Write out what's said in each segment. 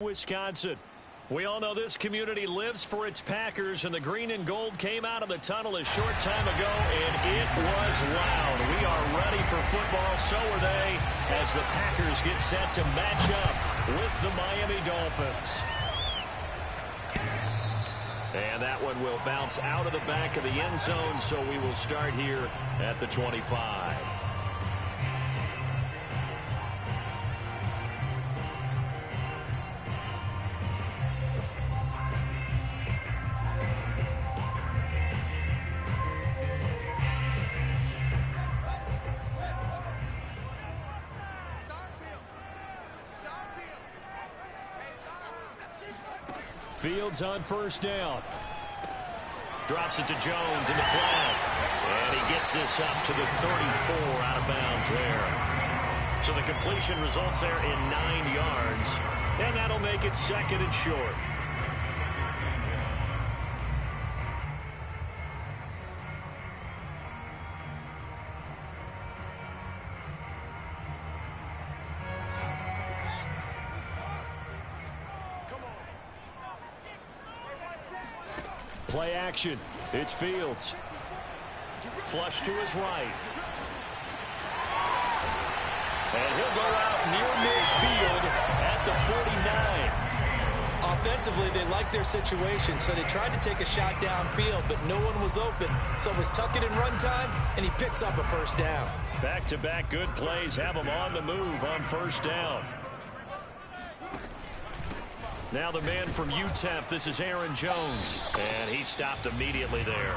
Wisconsin. We all know this community lives for its Packers, and the green and gold came out of the tunnel a short time ago, and it was loud. We are ready for football, so are they, as the Packers get set to match up with the Miami Dolphins. And that one will bounce out of the back of the end zone, so we will start here at the 25. Fields on first down. Drops it to Jones in the flat. And he gets this up to the 34 out of bounds there. So the completion results there in 9 yards. And that'll make it second and short. Play action. It's Fields. Flush to his right. And he'll go out near midfield at the 49. Offensively, they liked their situation, so they tried to take a shot downfield, but no one was open. So it was tuck it in run time, and he picks up a first down. Back-to-back good plays have him on the move on first down. Now the man from UTEP, this is Aaron Jones. And he stopped immediately there.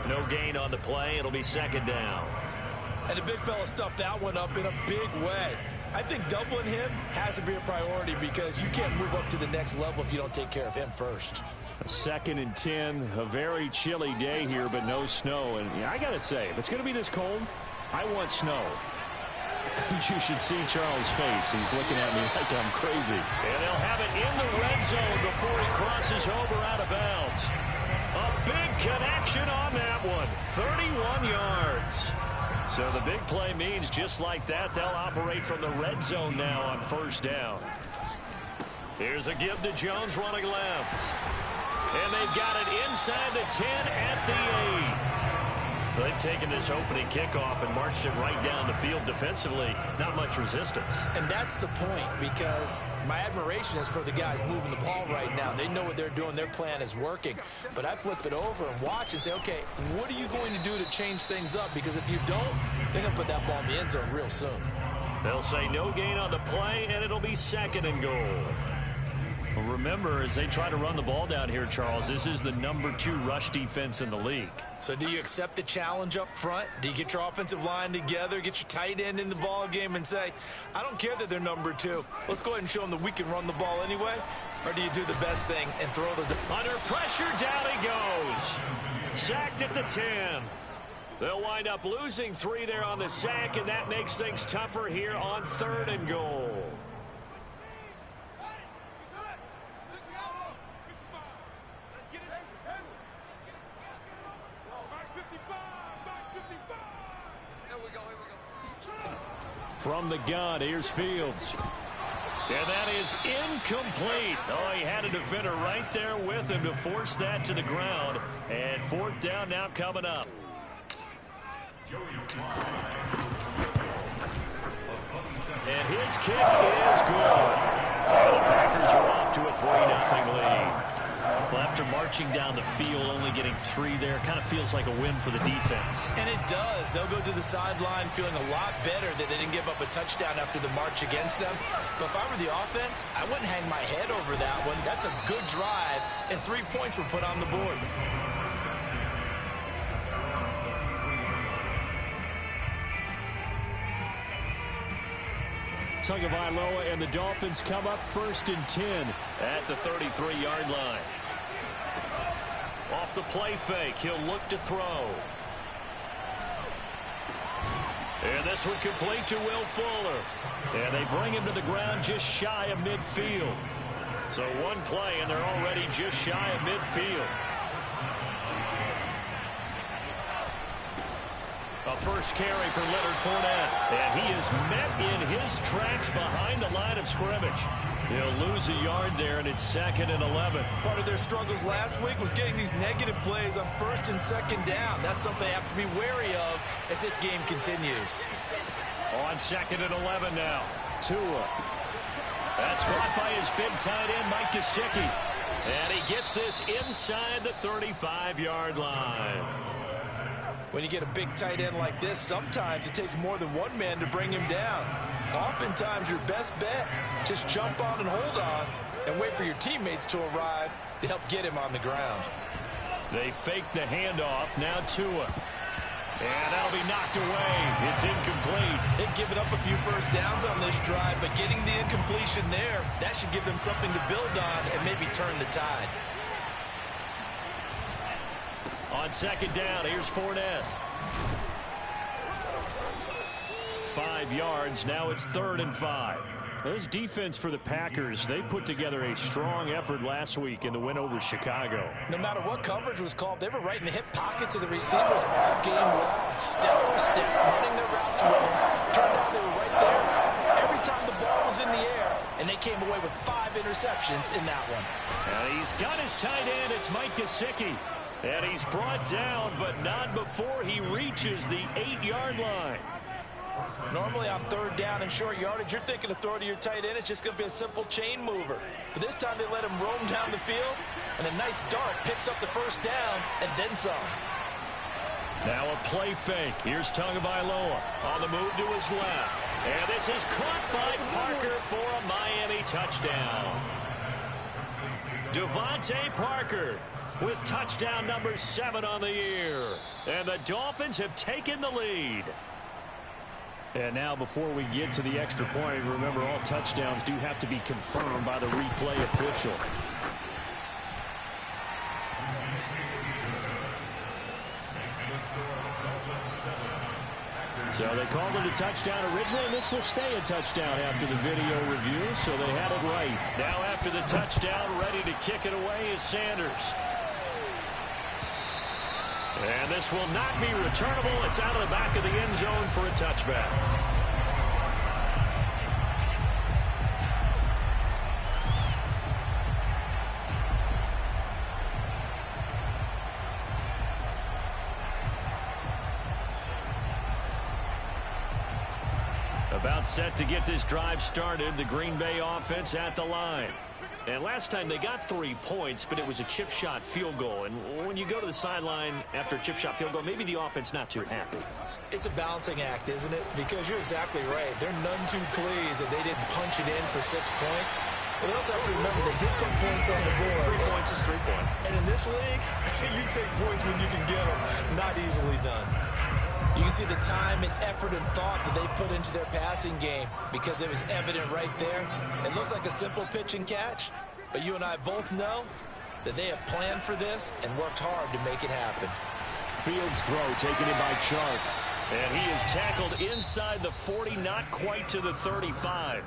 No gain on the play. It'll be second down. And the big fella stuffed that one up in a big way. I think doubling him has to be a priority because you can't move up to the next level if you don't take care of him first. Second and 10, a very chilly day here, but no snow. And I got to say, if it's going to be this cold, I want snow. You should see Charles' face. He's looking at me like I'm crazy. And they'll have it in the red zone before he crosses over out of bounds. A big connection on that one. 31 yards. So the big play means just like that, they'll operate from the red zone now on first down. Here's a give to Jones running left. And they've got it inside the 10 at the 8. They've taken this opening kickoff and marched it right down the field defensively. Not much resistance. And that's the point, because my admiration is for the guys moving the ball right now. They know what they're doing. Their plan is working. But I flip it over and watch and say, okay, what are you going to do to change things up? Because if you don't, they're going to put that ball in the end zone real soon. They'll say no gain on the play, and it'll be second and goal. Well, remember, as they try to run the ball down here, Charles, this is the #2 rush defense in the league. So do you accept the challenge up front? Do you get your offensive line together, get your tight end in the ball game and say, I don't care that they're #2. Let's go ahead and show them that we can run the ball anyway? Or do you do the best thing and throw the... Under pressure, down he goes. Sacked at the 10. They'll wind up losing 3 there on the sack, and that makes things tougher here on third and goal. From the gun, here's Fields. And that is incomplete. Oh, he had a defender right there with him to force that to the ground. And fourth down now coming up. And his kick is good. And the Packers are off to a 3-0 lead. Well, after marching down the field, only getting 3 there, kind of feels like a win for the defense. And it does. They'll go to the sideline feeling a lot better that they didn't give up a touchdown after the march against them. But if I were the offense, I wouldn't hang my head over that one. That's a good drive, and 3 points were put on the board. Tagovailoa and the Dolphins come up first and 10 at the 33-yard line. Off the play fake, he'll look to throw. And this one complete to Will Fuller. And they bring him to the ground just shy of midfield. So one play, and they're already just shy of midfield. A first carry for Leonard Fournette. And he is met in his tracks behind the line of scrimmage. He'll lose a yard there, and it's 2nd and 11. Part of their struggles last week was getting these negative plays on 1st and 2nd down. That's something they have to be wary of as this game continues. On 2nd and 11 now. Tua. That's caught by his big tight end, Mike Gesicki. And he gets this inside the 35-yard line. When you get a big tight end like this, sometimes it takes more than one man to bring him down. Oftentimes, your best bet, just jump on and hold on and wait for your teammates to arrive to help get him on the ground. They fake the handoff. Now Tua. And that'll be knocked away. It's incomplete. They've given up a few first downs on this drive, but getting the incompletion there, that should give them something to build on and maybe turn the tide. On 2nd down, here's Fournette. 5 yards. Now it's 3rd and 5. This defense for the Packers, they put together a strong effort last week in the win over Chicago. No matter what coverage was called, they were right in the hip pockets of the receivers all game long, step for step, running their routes with them. Turned out they were right there every time the ball was in the air, and they came away with 5 interceptions in that one. And he's got his tight end. It's Mike Gesicki. And he's brought down, but not before he reaches the 8-yard line. Normally on 3rd down and short yardage, you're thinking of throw to your tight end. It's just going to be a simple chain mover. But this time they let him roam down the field, and a nice dart picks up the 1st down and then some. Now a play fake. Here's Tagovailoa on the move to his left. And this is caught by Parker for a Miami touchdown. Devontae Parker with touchdown number 7 on the year. And the Dolphins have taken the lead. And now before we get to the extra point, remember all touchdowns do have to be confirmed by the replay official. So they called it a touchdown originally, and this will stay a touchdown after the video review, so they had it right. Now after the touchdown, ready to kick it away is Sanders. And this will not be returnable. It's out of the back of the end zone for a touchback. About set to get this drive started. The Green Bay offense at the line. And last time they got 3 points, but it was a chip shot field goal. And when you go to the sideline after a chip shot field goal, maybe the offense not too happy. It's a balancing act, isn't it? Because you're exactly right. They're none too pleased that they didn't punch it in for 6 points. But they also have to remember they did put points on the board. 3 points is 3 points. And in this league, you take points when you can get them. Not easily done. You can see the time and effort and thought that they put into their passing game because it was evident right there. It looks like a simple pitch and catch, but you and I both know that they have planned for this and worked hard to make it happen. Fields throw taken in by Chark. And he is tackled inside the 40, not quite to the 35.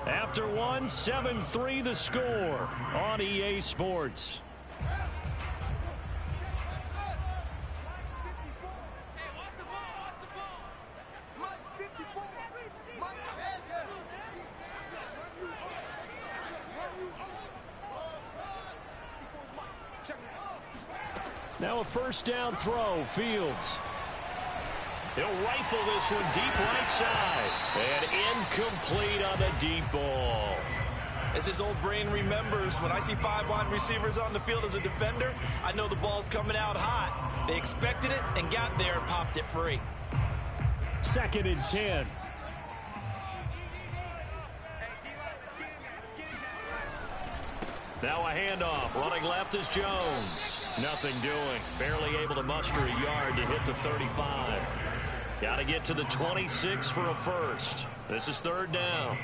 After one, 7-3 the score on EA Sports. Now a first down throw, Fields. He'll rifle this one deep right side. And incomplete on the deep ball. As his old brain remembers, when I see 5 wide receivers on the field as a defender, I know the ball's coming out hot. They expected it and got there and popped it free. 2nd and 10. Now a handoff. Running left is Jones. Nothing doing. Barely able to muster a yard to hit the 35. Got to get to the 26 for a first. This is 3rd down.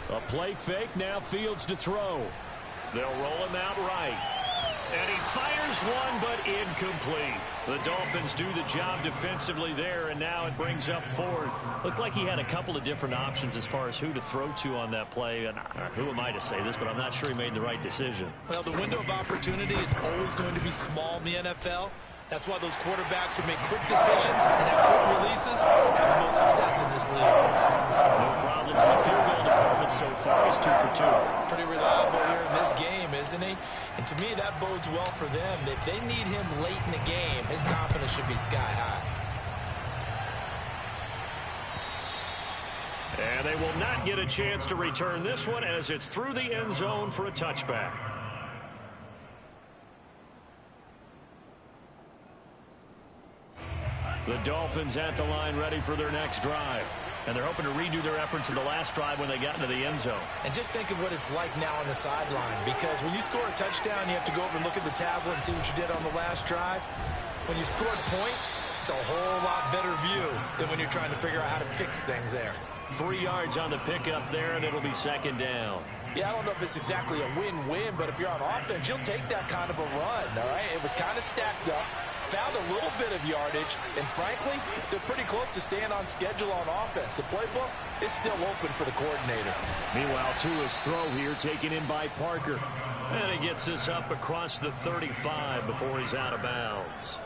A play fake. Now Fields to throw. They'll roll him out right. And he fires one, but incomplete. The Dolphins do the job defensively there, and now it brings up fourth. Looked like he had a couple of different options as far as who to throw to on that play. And who am I to say this, but I'm not sure he made the right decision. Well, the window of opportunity is always going to be small in the NFL. That's why those quarterbacks who make quick decisions and have quick releases have the most success in this league. No problems in the field goal department so far. He's 2 for 2. Pretty reliable here in this game, isn't he? And to me, that bodes well for them. If they need him late in the game, his confidence should be sky high. And they will not get a chance to return this one as it's through the end zone for a touchback. The Dolphins at the line ready for their next drive. And they're hoping to redo their efforts in the last drive when they got into the end zone. And just think of what it's like now on the sideline, because when you score a touchdown, you have to go over and look at the tablet and see what you did on the last drive. When you scored points, it's a whole lot better view than when you're trying to figure out how to fix things there. 3 yards on the pickup there, and it'll be second down. Yeah, I don't know if it's exactly a win-win, but if you're on offense, you'll take that kind of a run, all right? It was kind of stacked up. Found a little bit of yardage, and frankly, they're pretty close to staying on schedule on offense. The playbook is still open for the coordinator. Meanwhile, Tua's throw here taken in by Parker. And he gets this up across the 35 before he's out of bounds.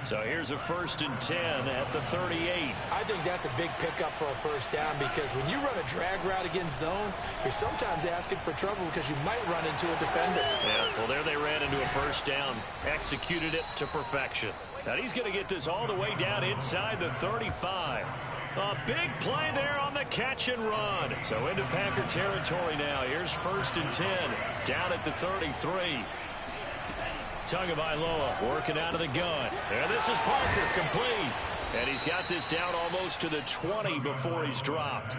So here's a 1st and 10 at the 38. I think that's a big pickup for a first down, because when you run a drag route against zone, you're sometimes asking for trouble because you might run into a defender. Yeah, well, there they ran into a first down. Executed it to perfection. Now he's going to get this all the way down inside the 35. A big play there on the catch and run. So into Packer territory now. Here's 1st and 10 down at the 33. Tagovailoa working out of the gun. And this is Parker, complete. And he's got this down almost to the 20 before he's dropped.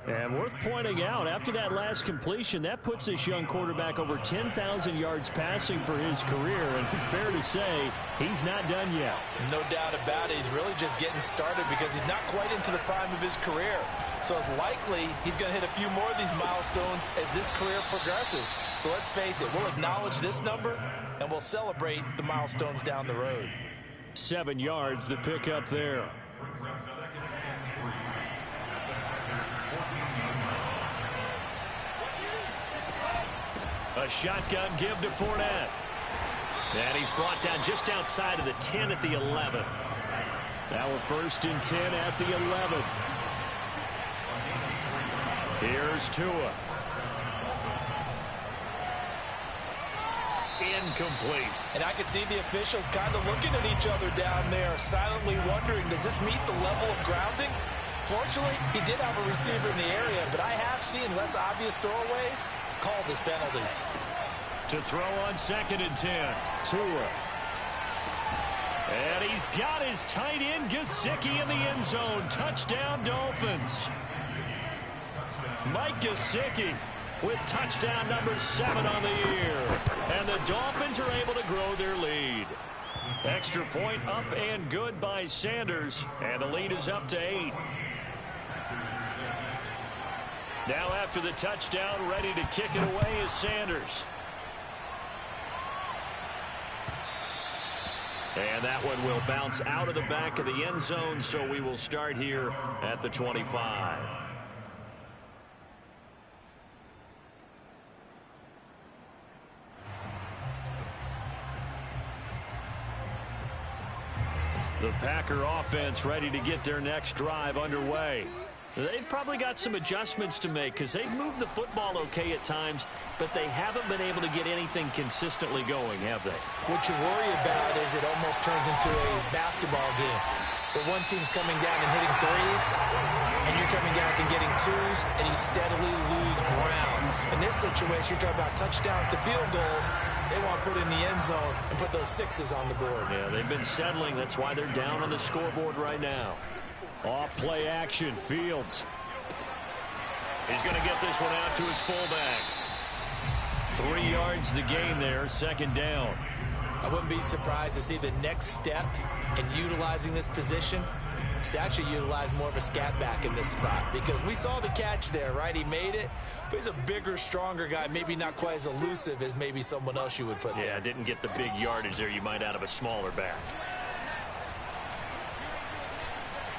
And worth pointing out, after that last completion, that puts this young quarterback over 10,000 yards passing for his career. And fair to say, he's not done yet. No doubt about it. He's really just getting started because he's not quite into the prime of his career. So it's likely he's going to hit a few more of these milestones as this career progresses. So let's face it, we'll acknowledge this number, and we'll celebrate the milestones down the road. 7 yards, the pickup there. A shotgun give to Fournette. And he's brought down just outside of the 10 at the 11. Now a 1st and 10 at the 11. Here's Tua. Incomplete. And I could see the officials kind of looking at each other down there, silently wondering, does this meet the level of grounding? Fortunately, he did have a receiver in the area, but I have seen less obvious throwaways called as penalties. To throw on 2nd and 10. Tua. And he's got his tight end, Gesicki, in the end zone. Touchdown, Dolphins. Mike Gesicki with touchdown number 7 on the year. And the Dolphins are able to grow their lead. Extra point up and good by Sanders. And the lead is up to 8. Now after the touchdown, ready to kick it away is Sanders. And that one will bounce out of the back of the end zone, so we will start here at the 25. The Packer offense ready to get their next drive underway. They've probably got some adjustments to make because they've moved the football okay at times, but they haven't been able to get anything consistently going, have they? What you worry about is it almost turns into a basketball game where one team's coming down and hitting threes, and you're coming down and getting twos, and you steadily lose ground. In this situation, you're talking about touchdowns to field goals. They want to put in the end zone and put those sixes on the board. Yeah, they've been settling. That's why they're down on the scoreboard right now. Off play action, Fields. He's going to get this one out to his fullback. 3 yards the gain there, 2nd down. I wouldn't be surprised to see the next step in utilizing this position is to actually utilize more of a scat back in this spot, because we saw the catch there, right? He made it, but he's a bigger, stronger guy, maybe not quite as elusive as maybe someone else you would put there. Yeah, didn't get the big yardage there you might out of a smaller back.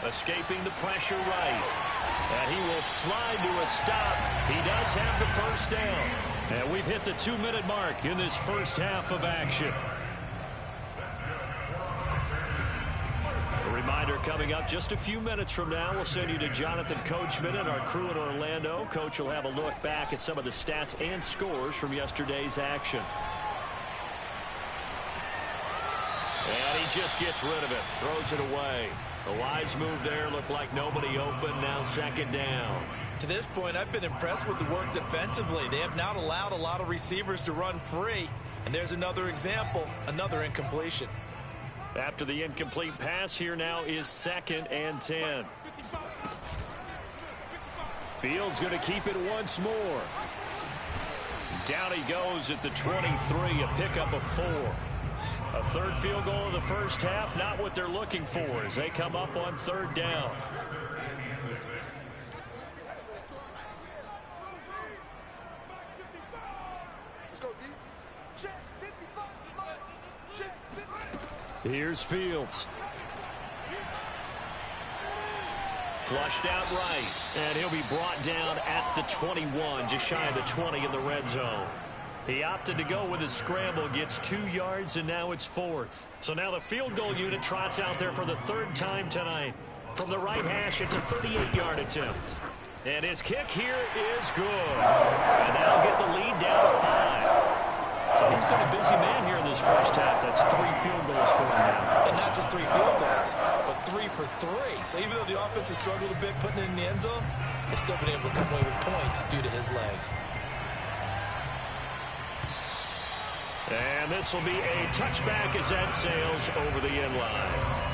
Escaping the pressure right. And he will slide to a stop. He does have the first down. And we've hit the 2-minute mark in this first half of action. A reminder coming up just a few minutes from now. We'll send you to Jonathan Coachman and our crew in Orlando. Coach will have a look back at some of the stats and scores from yesterday's action. And he just gets rid of it. Throws it away. The wise move there. Looked like nobody open. Now second down. To this point, I've been impressed with the work defensively. They have not allowed a lot of receivers to run free. And there's another example, another incompletion. After the incomplete pass, here now is 2nd and 10. Fields going to keep it once more. Down he goes at the 23, a pickup of 4. A third field goal in the first half, not what they're looking for as they come up on 3rd down. Here's Fields. Flushed out right, and he'll be brought down at the 21, just shy of the 20 in the red zone. He opted to go with his scramble, gets 2 yards, and now it's 4th. So now the field goal unit trots out there for the 3rd time tonight. From the right hash, it's a 38-yard attempt. And his kick here is good. And that'll get the lead down to 5. So he's been a busy man here in this first half. That's 3 field goals for him now. And not just 3 field goals, but 3 for 3. So even though the offense has struggled a bit putting it in the end zone, they've still been able to come away with points due to his leg. And this will be a touchback as that sails over the end line.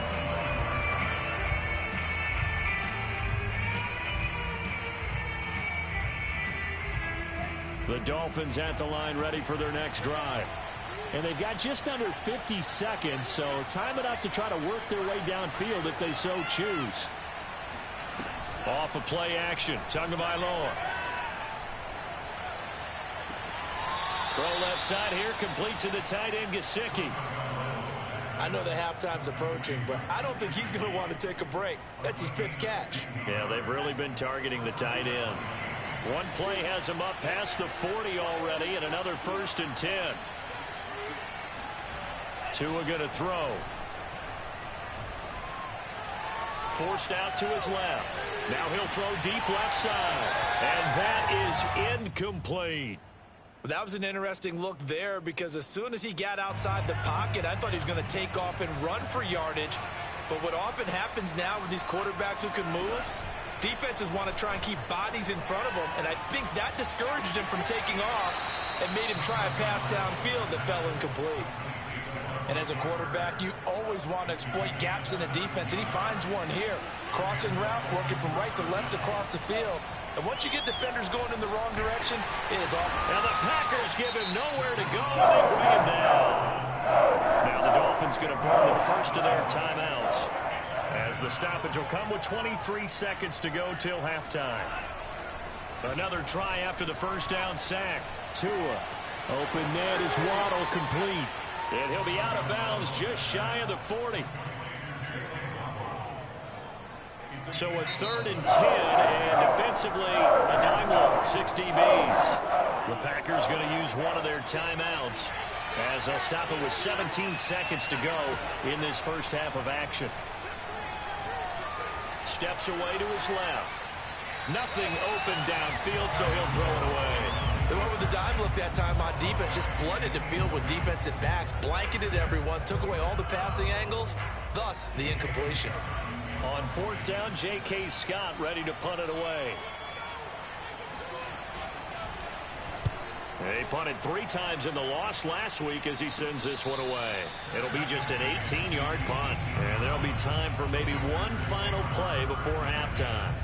The Dolphins at the line ready for their next drive. And they've got just under 50 seconds, so time enough to try to work their way downfield if they so choose. Off of play action, Tagovailoa. Throw left side here, complete to the tight end, Gesicki. I know the halftime's approaching, but I don't think he's going to want to take a break. That's his 5th catch. Yeah, they've really been targeting the tight end. One play has him up past the 40 already, and another 1st and 10. Tua going to throw. Forced out to his left. Now he'll throw deep left side. And that is incomplete. That was an interesting look there, because as soon as he got outside the pocket, I thought he was going to take off and run for yardage. But what often happens now with these quarterbacks who can move, defenses want to try and keep bodies in front of them, and I think that discouraged him from taking off and made him try a pass downfield that fell incomplete. And as a quarterback, you always want to exploit gaps in a defense, and he finds one here. Crossing route, working from right to left across the field. And once you get defenders going in the wrong direction, it is off. And the Packers give him nowhere to go, and they bring him down. Now the Dolphins going to burn the first of their timeouts, as the stoppage will come with 23 seconds to go till halftime. Another try after the first down sack. Tua. Open net is Waddle, complete. And he'll be out of bounds just shy of the 40. So a 3rd and 10, and defensively a dime look, 6 DBs. The Packers going to use one of their timeouts as they'll stop it with 17 seconds to go in this first half of action. Steps away to his left. Nothing open downfield, so he'll throw it away. They went with the dime look that time on defense, just flooded the field with defensive backs, blanketed everyone, took away all the passing angles, thus the incompletion. On 4th down, J.K. Scott ready to punt it away. They punted 3 times in the loss last week as he sends this one away. It'll be just an 18-yard punt, and there'll be time for maybe one final play before halftime.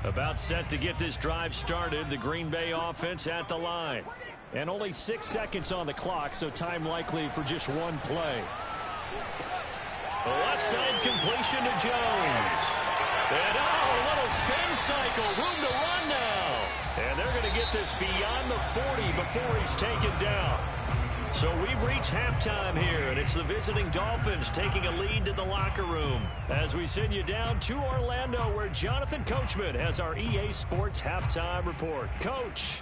About set to get this drive started, the Green Bay offense at the line. And only 6 seconds on the clock, so time likely for just one play. The left side completion to Jones. And a little spin cycle. Room to run now. And they're going to get this beyond the 40 before he's taken down. So we've reached halftime here, and it's the visiting Dolphins taking a lead to the locker room as we send you down to Orlando, where Jonathan Coachman has our EA Sports halftime report. Coach.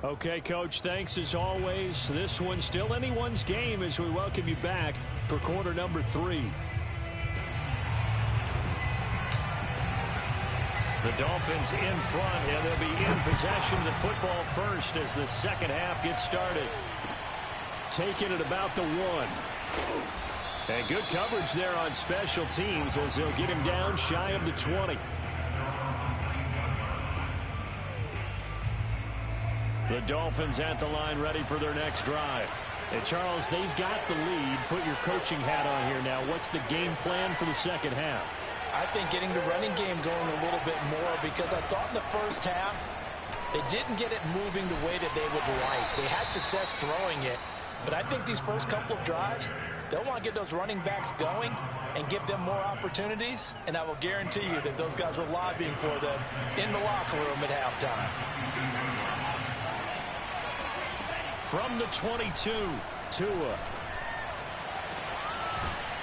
Okay, Coach, thanks as always. This one's still anyone's game as we welcome you back for quarter number 3. The Dolphins in front, and they'll be in possession of the football first as the second half gets started. Taking it about the 1. And good coverage there on special teams as they'll get him down shy of the 20. The Dolphins at the line ready for their next drive. And Charles, they've got the lead. Put your coaching hat on here now. What's the game plan for the second half? I think getting the running game going a little bit more, because I thought in the first half they didn't get it moving the way that they would like. They had success throwing it, but I think these first couple of drives, they'll want to get those running backs going and give them more opportunities, and I will guarantee you that those guys were lobbying for them in the locker room at halftime. From the 22, Tua.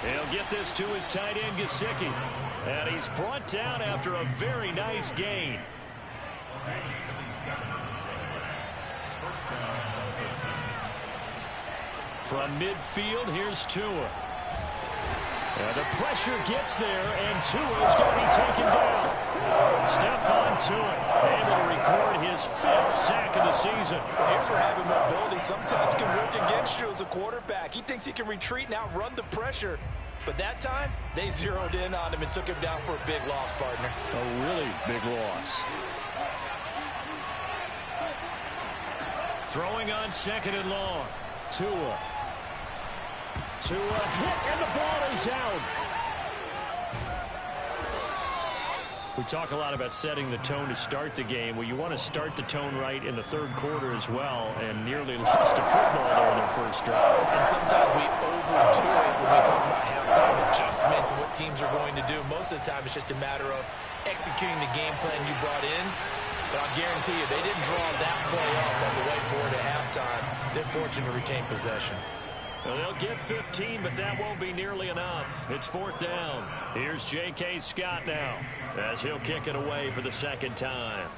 He'll get this to his tight end, Gesicki. And he's brought down after a very nice gain. From midfield, here's Tua. And the pressure gets there, and Tua's going to be taken down. Stephon Tua able to record his 5th sack of the season. Here's where having mobility sometimes can work against you as a quarterback. He thinks he can retreat and outrun the pressure. But that time, they zeroed in on him and took him down for a big loss, partner. A really big loss. Throwing on 2nd and long. Tua hit, and the ball is out. We talk a lot about setting the tone to start the game. Well, you want to start the tone right in the third quarter as well, and nearly lost a football there in their first drive. And sometimes we overdo it when we talk about halftime adjustments and what teams are going to do. Most of the time, it's just a matter of executing the game plan you brought in. But I'll guarantee you, they didn't draw that play up on the whiteboard at halftime. They're fortunate to retain possession. Well, they'll get 15, but that won't be nearly enough. It's 4th down. Here's J.K. Scott now as he'll kick it away for the second time.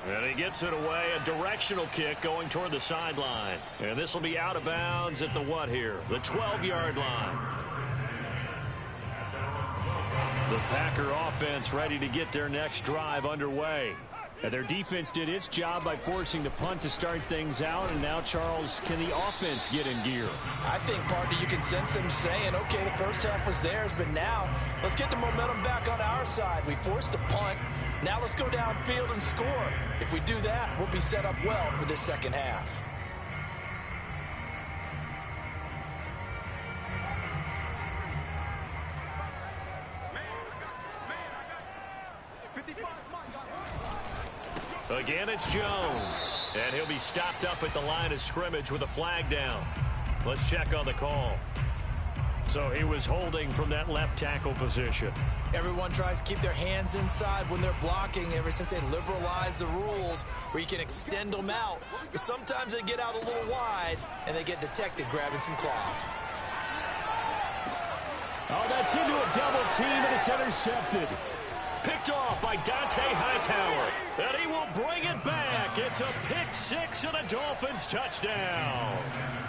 And he gets it away, a directional kick going toward the sideline. And this will be out of bounds at the what here? The 12-yard line. The Packer offense ready to get their next drive underway. And their defense did its job by forcing the punt to start things out. And now, Charles, can the offense get in gear? I think, partner, you can sense them saying, okay, the first half was theirs, but now let's get the momentum back on our side. We forced a punt. Now let's go downfield and score. If we do that, we'll be set up well for this second half. Again, it's Jones. And he'll be stopped up at the line of scrimmage with a flag down. Let's check on the call. So he was holding from that left tackle position. Everyone tries to keep their hands inside when they're blocking ever since they liberalized the rules where you can extend them out. But sometimes they get out a little wide and they get detected grabbing some cloth. Oh, that's into a double team, and it's intercepted. Picked off by Dante Hightower. And he will bring it back. It's a pick six and a Dolphins touchdown.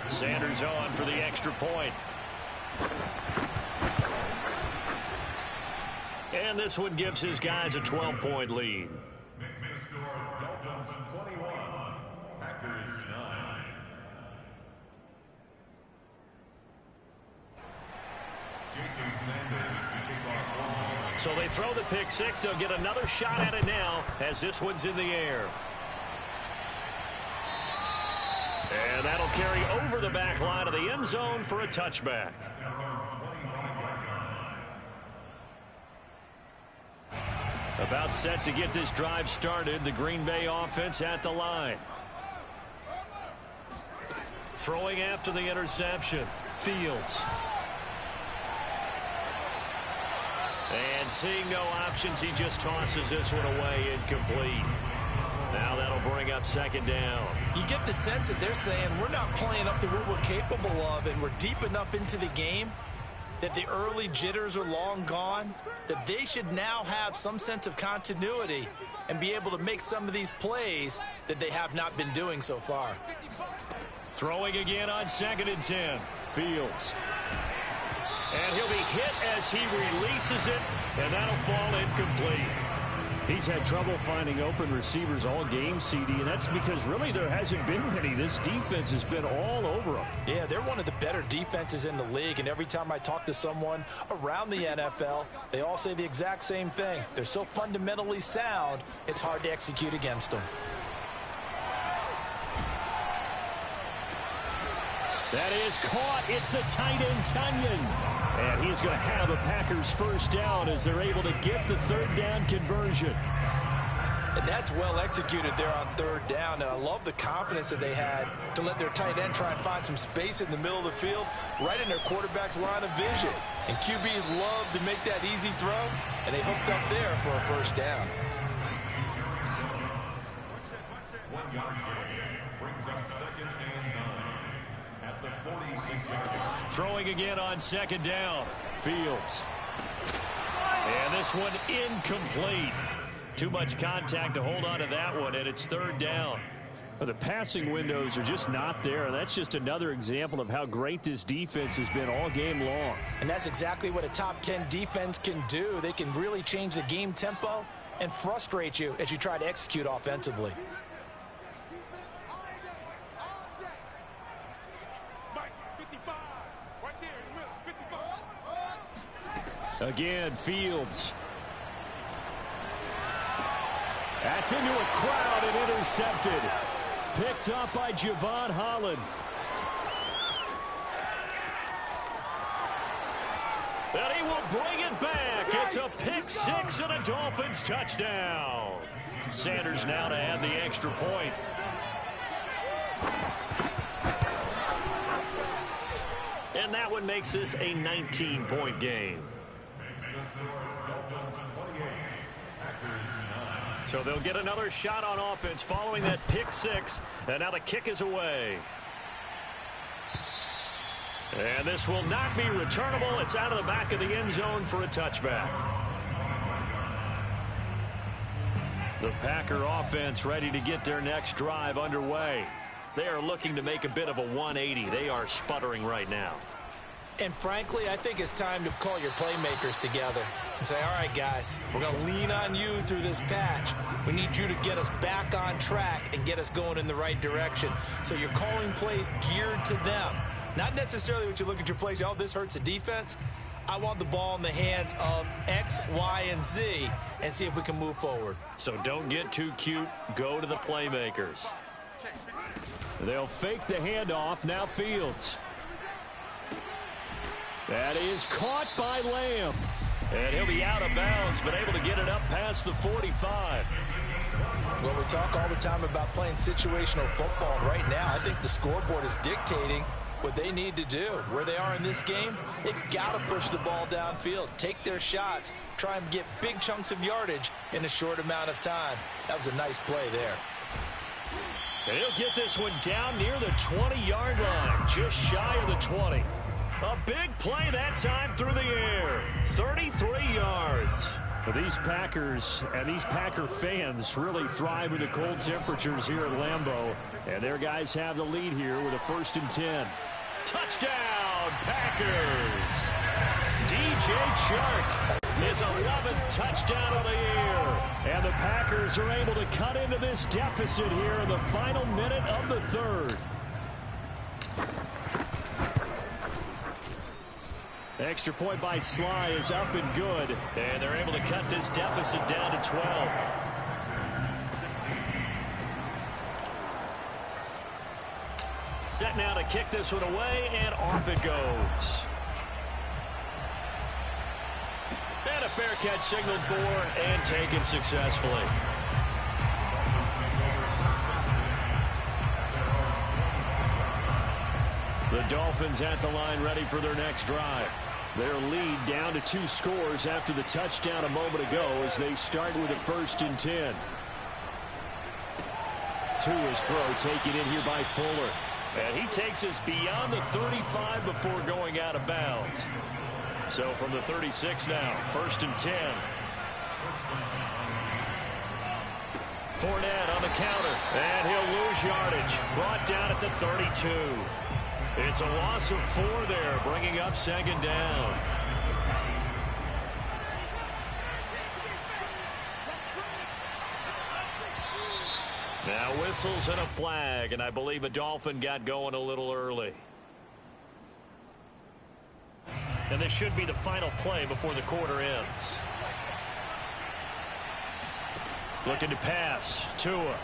Sanders on for the extra point. And this one gives his guys a 12-point lead. Mixing score, Dolphins 21, Packers 9. Jason Sanders to kick off one. So they throw the pick six. They'll get another shot at it now as this one's in the air. And that'll carry over the back line of the end zone for a touchback. About set to get this drive started. The Green Bay offense at the line. Throwing after the interception. Fields. And seeing no options, he just tosses this one away incomplete. Now that'll bring up second down. You get the sense that they're saying we're not playing up to what we're capable of, and we're deep enough into the game that the early jitters are long gone, that they should now have some sense of continuity and be able to make some of these plays that they have not been doing so far. Throwing again on 2nd and 10. Fields. And he'll be hit as he releases it, and that'll fall incomplete. He's had trouble finding open receivers all game, CD, and that's because really there hasn't been many. This defense has been all over them. Yeah, they're one of the better defenses in the league, and every time I talk to someone around the NFL, they all say the exact same thing. They're so fundamentally sound, it's hard to execute against them. That is caught. It's the tight end, Tunyon. And he's going to have a Packers first down as they're able to get the third down conversion. And that's well executed there on third down. And I love the confidence that they had to let their tight end try and find some space in the middle of the field, right in their quarterback's line of vision. And QBs love to make that easy throw, and they hooked up there for a first down. 1 yard gain brings up 2nd and 9 at the 46-yard line. Throwing again on 2nd down. Fields. And this one incomplete. Too much contact to hold on to that one, and it's third down. But the passing windows are just not there, and that's just another example of how great this defense has been all game long. And that's exactly what a top 10 defense can do. They can really change the game tempo and frustrate you as you try to execute offensively. Again, Fields. That's into a crowd and intercepted. Picked up by Javon Holland. And he will bring it back. It's a pick six and a Dolphins touchdown. Sanders now to add the extra point. And that one makes this a 19-point game. So they'll get another shot on offense following that pick six. And now the kick is away. And this will not be returnable. It's out of the back of the end zone for a touchback. The Packer offense ready to get their next drive underway. They are looking to make a bit of a 180. They are sputtering right now. And frankly, I think it's time to call your playmakers together and say, all right, guys, we're going to lean on you through this patch. We need you to get us back on track and get us going in the right direction. So you're calling plays geared to them. Not necessarily what you look at your plays, oh, this hurts the defense. I want the ball in the hands of X, Y, and Z and see if we can move forward. So don't get too cute. Go to the playmakers. They'll fake the handoff. Now Fields. That is caught by Lamb. And he'll be out of bounds, but able to get it up past the 45. Well, we talk all the time about playing situational football. Right now, I think the scoreboard is dictating what they need to do. Where they are in this game, they've got to push the ball downfield, take their shots, try and get big chunks of yardage in a short amount of time. That was a nice play there. And he'll get this one down near the 20-yard line, just shy of the 20. A big play that time through the air. 33 yards. These Packers and these Packer fans really thrive in the cold temperatures here at Lambeau. And their guys have the lead here with a 1st and 10. Touchdown, Packers. DJ Chark, his 11th touchdown of the year. And the Packers are able to cut into this deficit here in the final minute of the third. Extra point by Sly is up and good. And they're able to cut this deficit down to 12. Set now to kick this one away, and off it goes. And a fair catch signaled for and taken successfully. The Dolphins at the line ready for their next drive. Their lead down to 2 scores after the touchdown a moment ago as they start with a 1st and 10. Tua's throw taken in here by Fuller. And he takes us beyond the 35 before going out of bounds. So from the 36 now, 1st and 10. Fournette on the counter, and he'll lose yardage. Brought down at the 32. It's a loss of 4 there, bringing up 2nd down. Now whistles and a flag, and I believe a Dolphin got going a little early. And this should be the final play before the quarter ends. Looking to pass. Tua.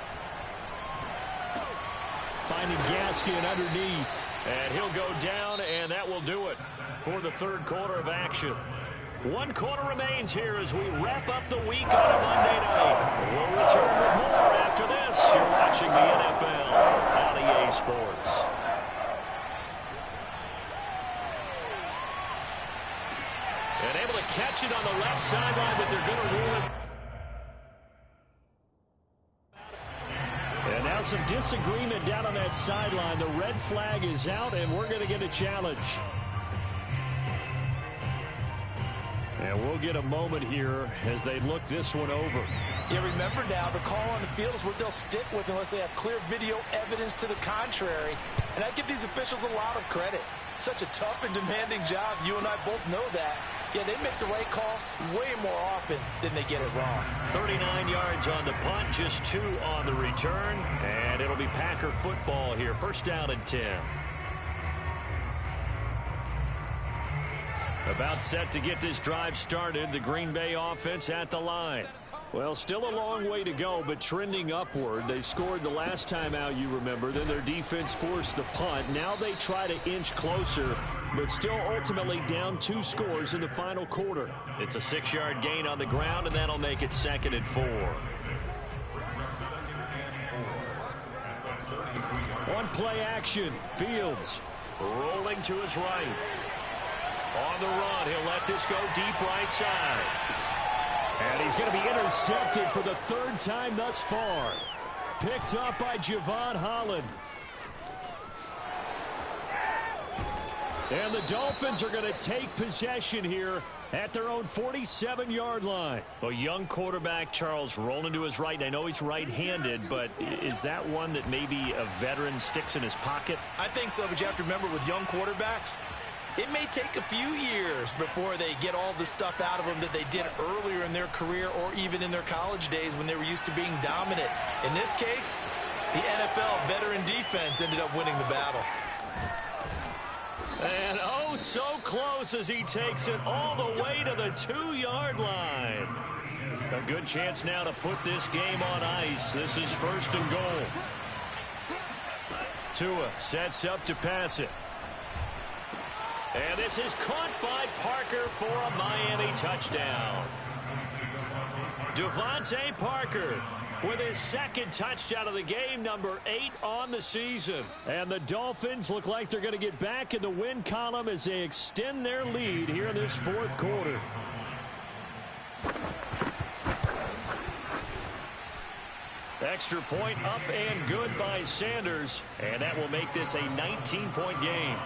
Finding Gaskin underneath. And he'll go down, and that will do it for the 3rd quarter of action. 1 quarter remains here as we wrap up the week on a Monday night. We'll return with more after this. You're watching the NFL on EA Sports. And able to catch it on the left sideline, but they're going to rule it. And now some disagreement down on that sideline. The red flag is out, and we're going to get a challenge. And we'll get a moment here as they look this one over. Yeah, remember now, the call on the field is what they'll stick with unless they have clear video evidence to the contrary. And I give these officials a lot of credit. Such a tough and demanding job. You and I both know that. Yeah, they make the right call way more often than they get it wrong. 39 yards on the punt, just 2 on the return. And it'll be Packer football here. 1st down and 10. About set to get this drive started. The Green Bay offense at the line. Well, still a long way to go, but trending upward. They scored the last time out, you remember. Then their defense forced the punt. Now they try to inch closer, but still ultimately down 2 scores in the final quarter. It's a 6-yard gain on the ground, and that'll make it 2nd and 4. One play action. Fields rolling to his right. On the run, he'll let this go deep right side. And he's going to be intercepted for the 3rd time thus far. Picked up by Javon Holland. And the Dolphins are going to take possession here at their own 47-yard line. A young quarterback, Charles, rolling to his right. I know he's right-handed, but is that one that maybe a veteran sticks in his pocket? I think so, but you have to remember with young quarterbacks, it may take a few years before they get all the stuff out of them that they did earlier in their career or even in their college days when they were used to being dominant. In this case, the NFL veteran defense ended up winning the battle. And oh, so close as he takes it all the way to the 2-yard line. A good chance now to put this game on ice. This is 1st and goal. Tua sets up to pass it. And this is caught by Parker for a Miami touchdown. Devontae Parker with his 2nd touchdown of the game, number 8 on the season. And the Dolphins look like they're going to get back in the win column as they extend their lead here in this 4th quarter. Extra point up and good by Sanders. And that will make this a 19-point game.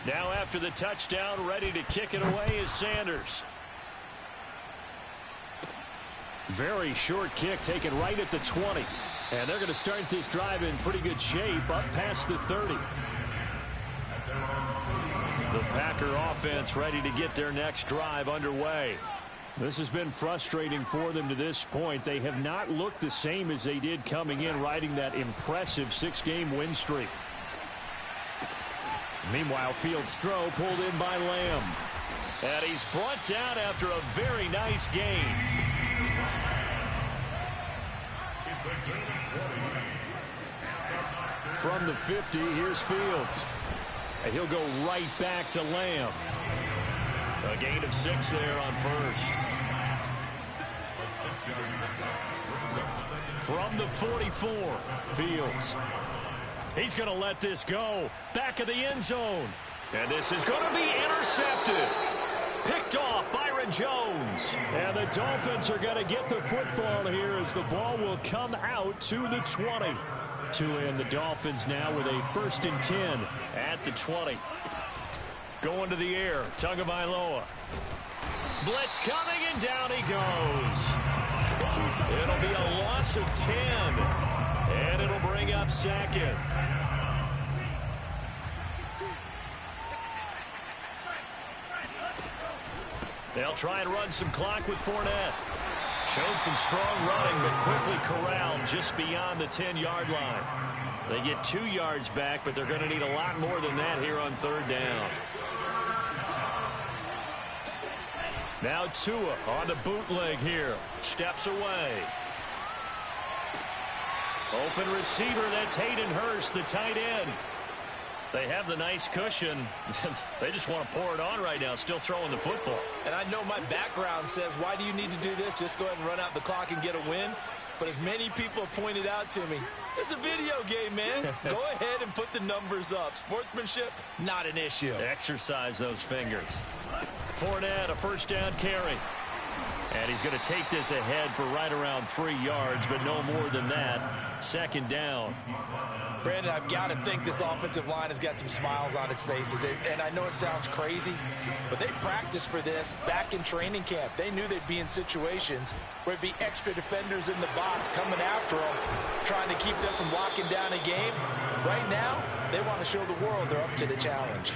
Now after the touchdown, ready to kick it away is Sanders. Very short kick taken right at the 20. And they're going to start this drive in pretty good shape up past the 30. The Packer offense ready to get their next drive underway. This has been frustrating for them to this point. They have not looked the same as they did coming in, riding that impressive 6-game win streak. Meanwhile, Fields' throw pulled in by Lamb. And he's brought down after a very nice gain. It's a gain of 20. From the 50, here's Fields. And he'll go right back to Lamb. A gain of 6 there on first. From the 44, Fields. He's going to let this go. Back of the end zone. And this is going to be intercepted. Picked off Byron Jones. And the Dolphins are going to get the football here as the ball will come out to the 20. And the Dolphins now with a 1st and 10 at the 20. Going to the air. Tagovailoa. Blitz coming, and down he goes. It'll be a loss of 10. And it'll bring up 2nd. They'll try and run some clock with Fournette. Showed some strong running, but quickly corralled just beyond the 10-yard line. They get 2 yards back, but they're going to need a lot more than that here on 3rd down. Now Tua on the bootleg here. Steps away. Open receiver, that's Hayden Hurst, the tight end. They have the nice cushion. They just want to pour it on right now, still throwing the football. And I know my background says, why do you need to do this? Just go ahead and run out the clock and get a win. But as many people have pointed out to me, it's a video game, man. Go ahead and put the numbers up. Sportsmanship, not an issue. Exercise those fingers. Fournette, a 1st down carry. And he's going to take this ahead for right around 3 yards, but no more than that. 2nd down. Brandon, I've got to think this offensive line has got some smiles on its faces. And I know it sounds crazy, but they practiced for this back in training camp. They knew they'd be in situations where it'd be extra defenders in the box coming after them, trying to keep them from locking down a game. Right now, they want to show the world they're up to the challenge.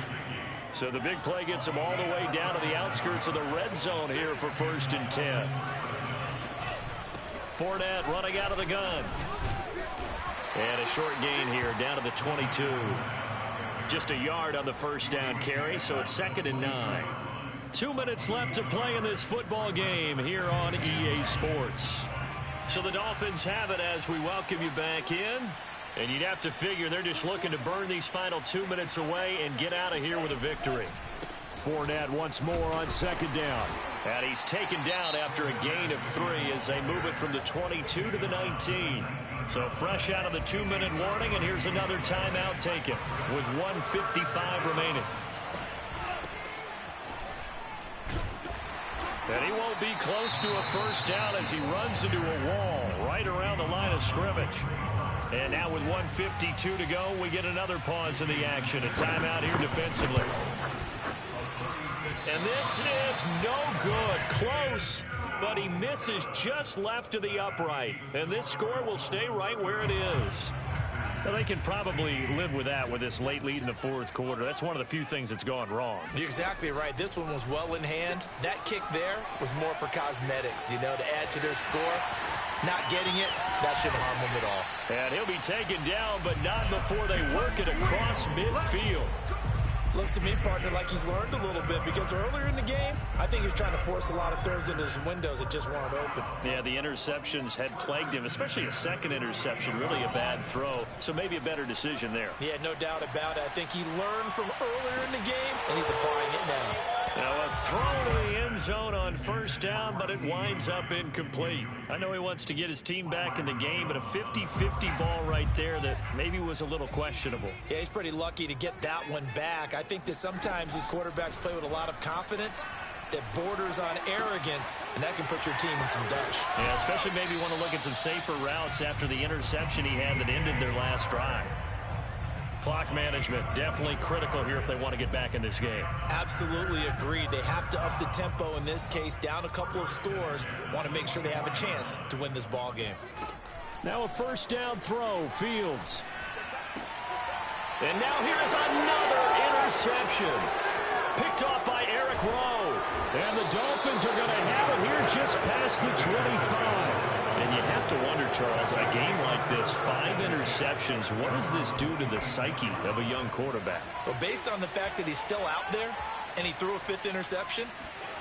So the big play gets them all the way down to the outskirts of the red zone here for 1st and 10. Fournette running out of the gun. And a short gain here down to the 22. Just a yard on the 1st down carry, so it's 2nd and 9. 2 minutes left to play in this football game here on EA Sports. So the Dolphins have it as we welcome you back in. And you'd have to figure they're just looking to burn these final 2 minutes away and get out of here with a victory. Fournette once more on 2nd down. And he's taken down after a gain of 3 as they move it from the 22 to the 19. So fresh out of the 2-minute warning, and here's another timeout taken with 1:55 remaining. And he won't be close to a 1st down as he runs into a wall right around the line of scrimmage. And now with 1:52 to go, we get another pause in the action. A timeout here defensively. And this is no good. Close, but he misses just left of the upright. And this score will stay right where it is. Well, they can probably live with that with this late lead in the 4th quarter. That's one of the few things that's gone wrong. You're exactly right. This one was well in hand. That kick there was more for cosmetics, you know, to add to their score. Not getting it, that shouldn't harm them at all. And he'll be taken down, but not before they work it across midfield. Looks to me, partner, like he's learned a little bit, because earlier in the game, I think he was trying to force a lot of throws into some windows that just weren't open. Yeah, the interceptions had plagued him, especially a 2nd interception, really a bad throw. So maybe a better decision there. Yeah, no doubt about it. I think he learned from earlier in the game, and he's applying it now. Now a throw to the end zone on 1st down, but it winds up incomplete. I know he wants to get his team back in the game, but a 50-50 ball right there that maybe was a little questionable. Yeah, he's pretty lucky to get that one back. I think that sometimes these quarterbacks play with a lot of confidence that borders on arrogance, and that can put your team in some dutch. Yeah, especially maybe want to look at some safer routes after the interception he had that ended their last drive. Clock management definitely critical here if they want to get back in this game. Absolutely agreed. They have to up the tempo in this case, down a couple of scores. Want to make sure they have a chance to win this ball game. Now a 1st down throw, Fields. And now here is another interception. Picked off by Eric Rowe. And the Dolphins are going to have it here just past the 25. And you have to wonder, Charles, a game like this, 5 interceptions, what does this do to the psyche of a young quarterback? Well, based on the fact that he's still out there and he threw a 5th interception,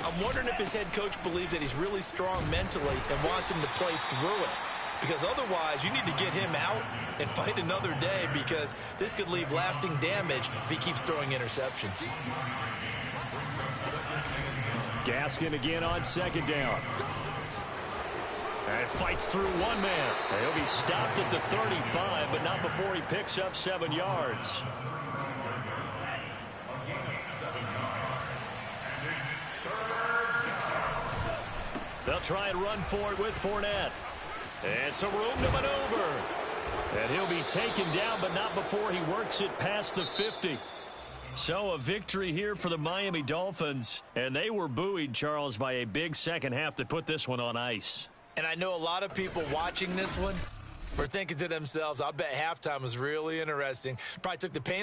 I'm wondering if his head coach believes that he's really strong mentally and wants him to play through it. Because otherwise, you need to get him out and fight another day, because this could leave lasting damage if he keeps throwing interceptions. Gaskin again on 2nd down. And fights through one man. He'll be stopped at the 35, but not before he picks up 7 yards. They'll try and run for it with Fournette. And some room to maneuver. And he'll be taken down, but not before he works it past the 50. So a victory here for the Miami Dolphins. And they were buoyed, Charles, by a big second half that put this one on ice. And I know a lot of people watching this one were thinking to themselves, I bet halftime was really interesting. Probably took the paint off